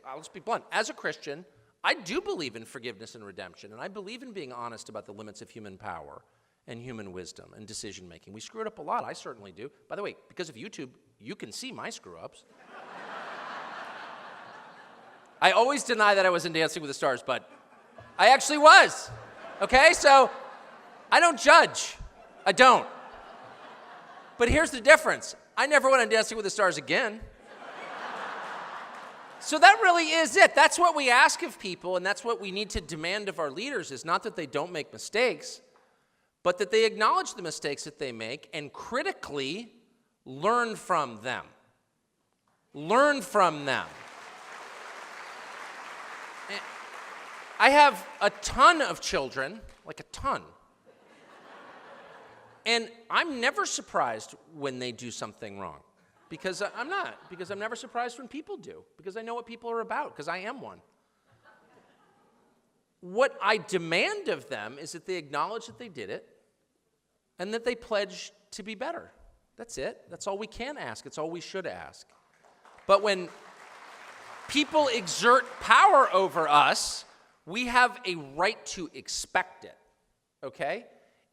I'll just be blunt. As a Christian, I do believe in forgiveness and redemption, and I believe in being honest about the limits of human power and human wisdom and decision-making. We screw it up a lot. I certainly do. By the way, because of YouTube, you can see my screw-ups. I always deny that I was in Dancing with the Stars, but I actually was. Okay? So I don't judge. I don't. But here's the difference. I never went on Dancing with the Stars again. So that really is it. That's what we ask of people, and that's what we need to demand of our leaders, is not that they don't make mistakes, but that they acknowledge the mistakes that they make and critically learn from them. Learn from them. I have a ton of children, like a ton. And I'm never surprised when they do something wrong. Because I'm not. Because I'm never surprised when people do. Because I know what people are about. Because I am one. What I demand of them is that they acknowledge that they did it and that they pledge to be better. That's it. That's all we can ask. It's all we should ask. But when people exert power over us, we have a right to expect it, okay?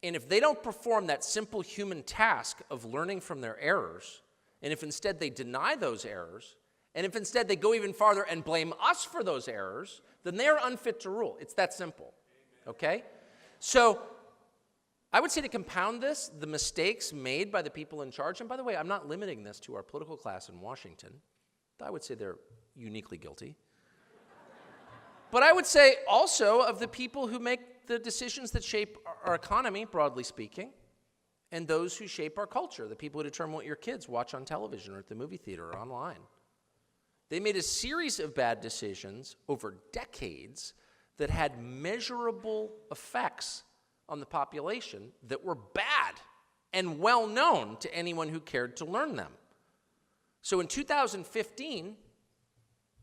And if they don't perform that simple human task of learning from their errors, and if instead they deny those errors, and if instead they go even farther and blame us for those errors, then they are unfit to rule. It's that simple, okay? So I would say to compound this, the mistakes made by the people in charge, and by the way, I'm not limiting this to our political class in Washington. I would say they're uniquely guilty. But I would say also of the people who make the decisions that shape our economy, broadly speaking, and those who shape our culture, the people who determine what your kids watch on television or at the movie theater or online. They made a series of bad decisions over decades that had measurable effects on the population that were bad and well known to anyone who cared to learn them. So in 2015,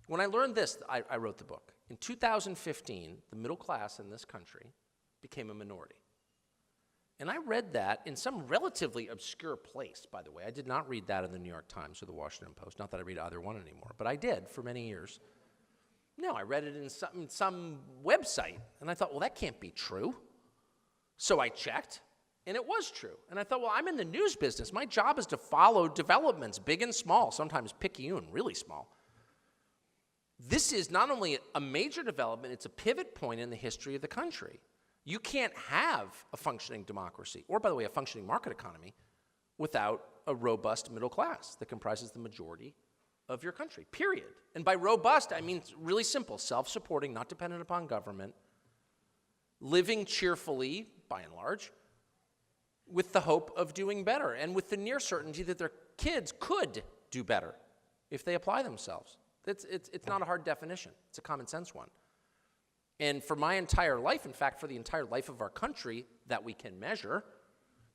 when I learned this, I wrote the book. In 2015, the middle class in this country became a minority. And I read that in some relatively obscure place, by the way. I did not read that in the New York Times or the Washington Post. Not that I read either one anymore, but I did for many years. No, I read it in some website, and I thought, well, that can't be true. So I checked, and it was true. And I thought, well, I'm in the news business. My job is to follow developments, big and small, sometimes picayune, really small. This is not only a major development, it's a pivot point in the history of the country. You can't have a functioning democracy, or by the way, a functioning market economy, without a robust middle class that comprises the majority of your country, period. And by robust, I mean really simple, self-supporting, not dependent upon government, living cheerfully, by and large, with the hope of doing better, and with the near certainty that their kids could do better if they apply themselves. It's not a hard definition. It's a common sense one. And for my entire life, in fact, for the entire life of our country that we can measure,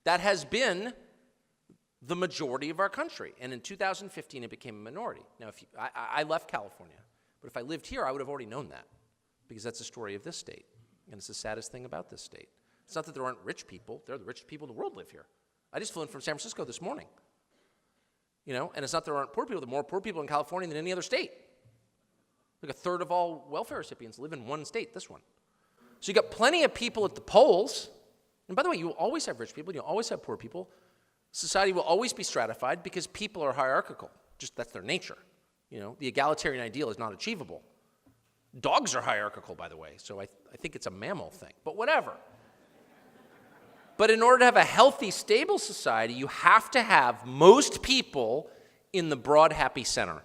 that has been the majority of our country. And in 2015, it became a minority. Now, I left California, but if I lived here, I would have already known that, because that's the story of this state. And it's the saddest thing about this state. It's not that there aren't rich people. There are the richest people in the world live here. I just flew in from San Francisco this morning. You know, and it's not that there aren't poor people. There are more poor people in California than any other state. Like a third of all welfare recipients live in one state, this one. So you got plenty of people at the polls. And by the way, you will always have rich people. You'll always have poor people. Society will always be stratified because people are hierarchical. Just that's their nature. You know, the egalitarian ideal is not achievable. Dogs are hierarchical, by the way, so I think it's a mammal thing. But whatever. But in order to have a healthy, stable society, you have to have most people in the broad, happy center.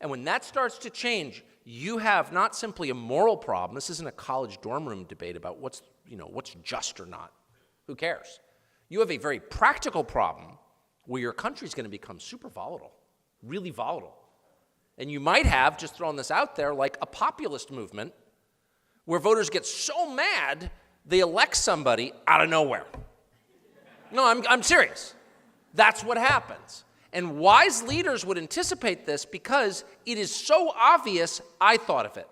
And when that starts to change, you have not simply a moral problem. This isn't a college dorm room debate about what's just or not. Who cares? You have a very practical problem where your country's going to become super volatile, really volatile. And you might have, just throwing this out there, like a populist movement where voters get so mad they elect somebody out of nowhere. No, I'm serious. That's what happens. And wise leaders would anticipate this because it is so obvious I thought of it.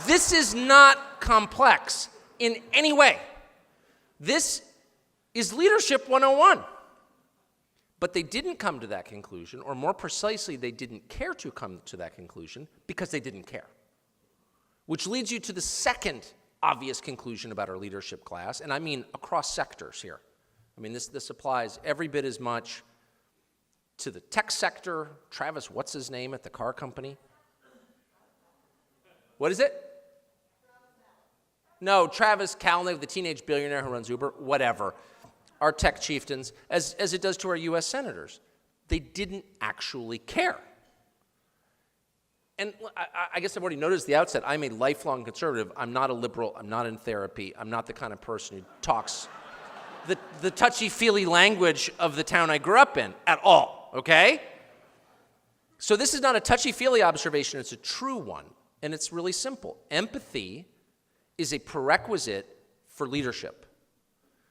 This is not complex in any way. This is Leadership 101. But they didn't come to that conclusion, or more precisely, they didn't care to come to that conclusion because they didn't care. Which leads you to the second obvious conclusion about our leadership class, and I mean across sectors here. I mean, this applies every bit as much to the tech sector. Travis, what's his name at the car company? What is it? No, Travis Kalanick, the teenage billionaire who runs Uber, whatever. Our tech chieftains, as it does to our U.S. senators. They didn't actually care. And I guess I've already noticed at the outset, I'm a lifelong conservative. I'm not a liberal. I'm not in therapy. I'm not the kind of person who talks the touchy-feely language of the town I grew up in at all, okay? So this is not a touchy-feely observation. It's a true one, and it's really simple. Empathy is a prerequisite for leadership.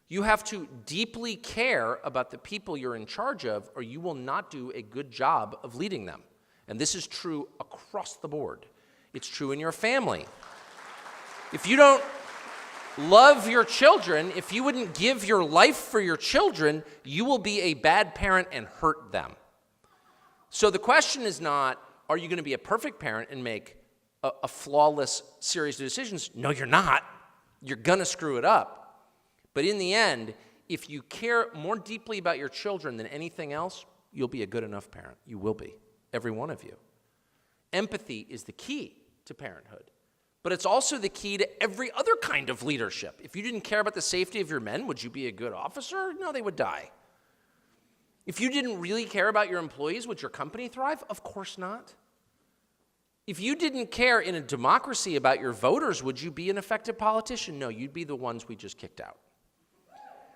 You have to deeply care about the people you're in charge of, or you will not do a good job of leading them. And this is true across the board. It's true in your family. If you don't love your children, if you wouldn't give your life for your children, you will be a bad parent and hurt them. So the question is not, are you going to be a perfect parent and make a flawless series of decisions? No, you're not. You're going to screw it up. But in the end, if you care more deeply about your children than anything else, you'll be a good enough parent. You will be, every one of you. Empathy is the key to parenthood. But it's also the key to every other kind of leadership. If you didn't care about the safety of your men, would you be a good officer? No, they would die. If you didn't really care about your employees, would your company thrive? Of course not. If you didn't care in a democracy about your voters, would you be an effective politician? No, you'd be the ones we just kicked out.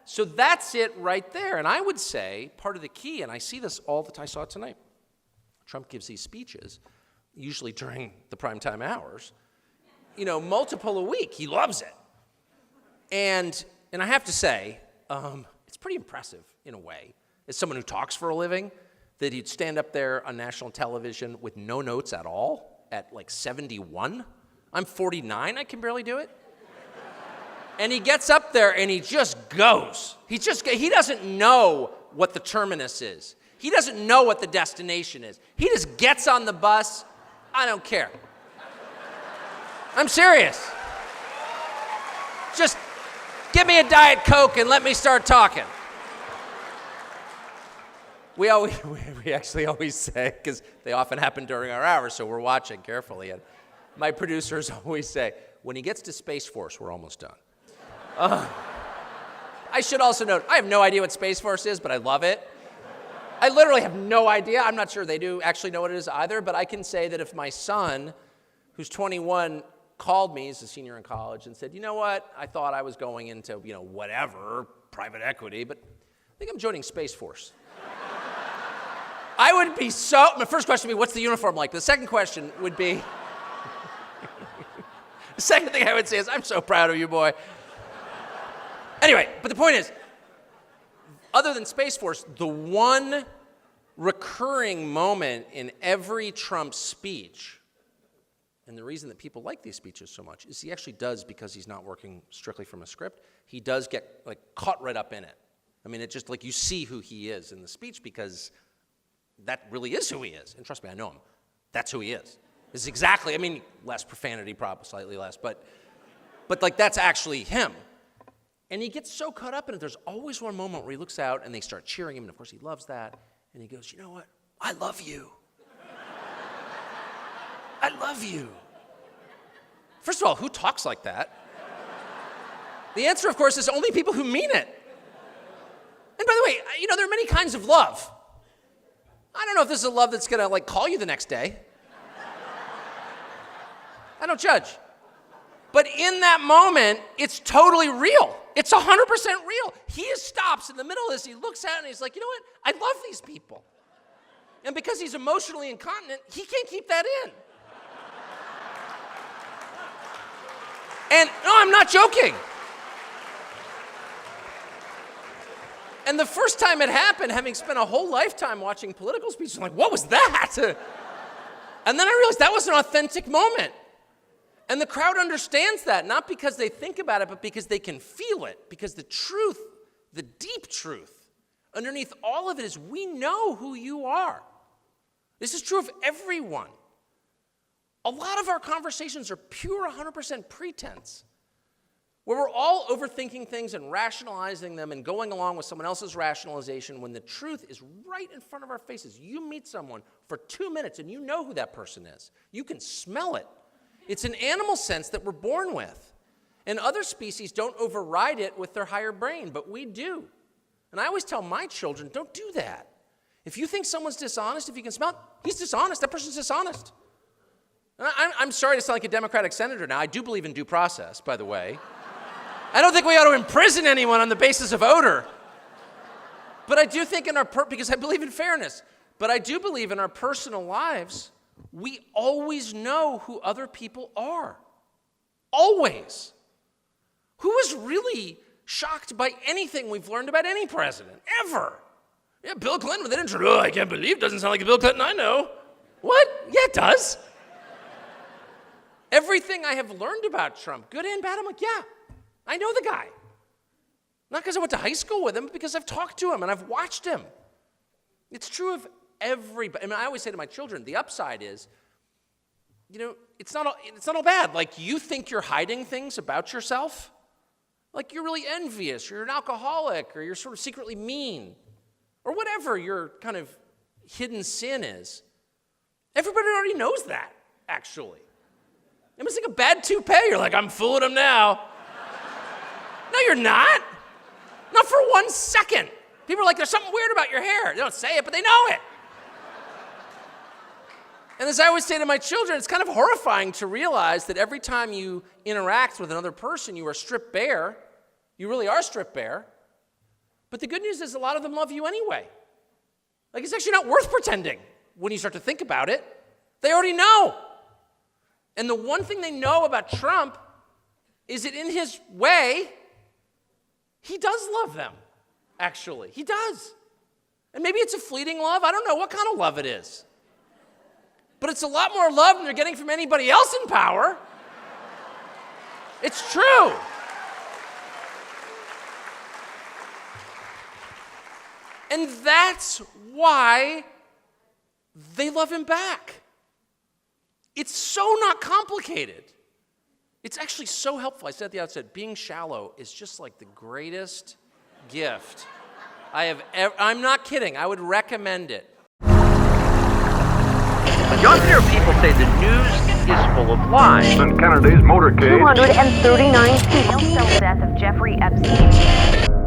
So that's it right there. And I would say part of the key, and I see this all the time, I saw it tonight. Trump gives these speeches, usually during the primetime hours, multiple a week. He loves it. And I have to say, it's pretty impressive in a way, as someone who talks for a living, that he'd stand up there on national television with no notes at all at like 71. I'm 49, I can barely do it. And he gets up there and he just goes. He doesn't know what the terminus is. He doesn't know what the destination is. He just gets on the bus. I don't care. I'm serious. Just give me a Diet Coke and let me start talking. We actually always say, because they often happen during our hours, so we're watching carefully. And my producers always say, when he gets to Space Force, we're almost done. I should also note, I have no idea what Space Force is, but I love it. I literally have no idea. I'm not sure they do actually know what it is either, but I can say that if my son, who's 21, called me, he's a senior in college, and said, you know what, I thought I was going into, whatever, private equity, but I think I'm joining Space Force. I would be my first question would be, what's the uniform like? The second question would be, the second thing I would say is, I'm so proud of you, boy. Anyway, but the point is, other than Space Force, the one recurring moment in every Trump speech, and the reason that people like these speeches so much, is he actually does, because he's not working strictly from a script, he does get caught right up in it. I mean, it's just you see who he is in the speech, because that really is who he is. And trust me, I know him. That's who he is. It's exactly, less profanity, probably slightly less, but that's actually him. And he gets so caught up in it, there's always one moment where he looks out and they start cheering him, and of course he loves that, and he goes, you know what? I love you. I love you. First of all, who talks like that? The answer, of course, is only people who mean it. And by the way, there are many kinds of love. I don't know if this is a love that's gonna call you the next day. I don't judge. But in that moment, it's totally real. It's 100% real. He stops in the middle of this, he looks out and he's like, you know what? I love these people. And because he's emotionally incontinent, he can't keep that in. And no, I'm not joking. And the first time it happened, having spent a whole lifetime watching political speeches, I'm like, what was that? And then I realized that was an authentic moment. And the crowd understands that, not because they think about it, but because they can feel it. Because the truth, the deep truth Underneath all of it is we know who you are. This is true of everyone. A lot of our conversations are pure 100% pretense, where we're all overthinking things and rationalizing them and going along with someone else's rationalization when the truth is right in front of our faces. You meet someone for 2 minutes and you know who that person is. You can smell it. It's an animal sense that we're born with. And other species don't override it with their higher brain, but we do. And I always tell my children, don't do that. If you think someone's dishonest, if you can smell it, he's dishonest. That person's dishonest. And I'm sorry to sound like a Democratic senator now. I do believe in due process, by the way. I don't think we ought to imprison anyone on the basis of odor. But I do think because I believe in fairness, but I do believe in our personal lives, we always know who other people are. Always. Who is really shocked by anything we've learned about any president, ever? Yeah, Bill Clinton with an intro. Oh, I can't believe it doesn't sound like the Bill Clinton I know. What? Yeah, it does. Everything I have learned about Trump, good and bad, I'm like, yeah, I know the guy. Not because I went to high school with him, but because I've talked to him and I've watched him. It's true of everybody. I mean, I always say to my children, the upside is, it's not all bad. Like, you think you're hiding things about yourself. Like, you're really envious, or you're an alcoholic, or you're sort of secretly mean, or whatever your kind of hidden sin is. Everybody already knows that, actually. It was like a bad toupee. You're like, I'm fooling them now. No, you're not. Not for 1 second. People are like, there's something weird about your hair. They don't say it, but they know it. And as I always say to my children, it's kind of horrifying to realize that every time you interact with another person, you are stripped bare. You really are stripped bare. But the good news is a lot of them love you anyway. Like, it's actually not worth pretending when you start to think about it. They already know. And the one thing they know about Trump is that in his way, he does love them, actually. He does. And maybe it's a fleeting love. I don't know what kind of love it is. But it's a lot more love than they're getting from anybody else in power. It's true. And that's why they love him back. It's so not complicated. It's actually so helpful. I said at the outset, being shallow is just like the greatest gift I have ever. I'm not kidding. I would recommend it. Younger people say the news is full of lies. In Kennedy's motorcade. 239 female cell death of Jeffrey Epstein.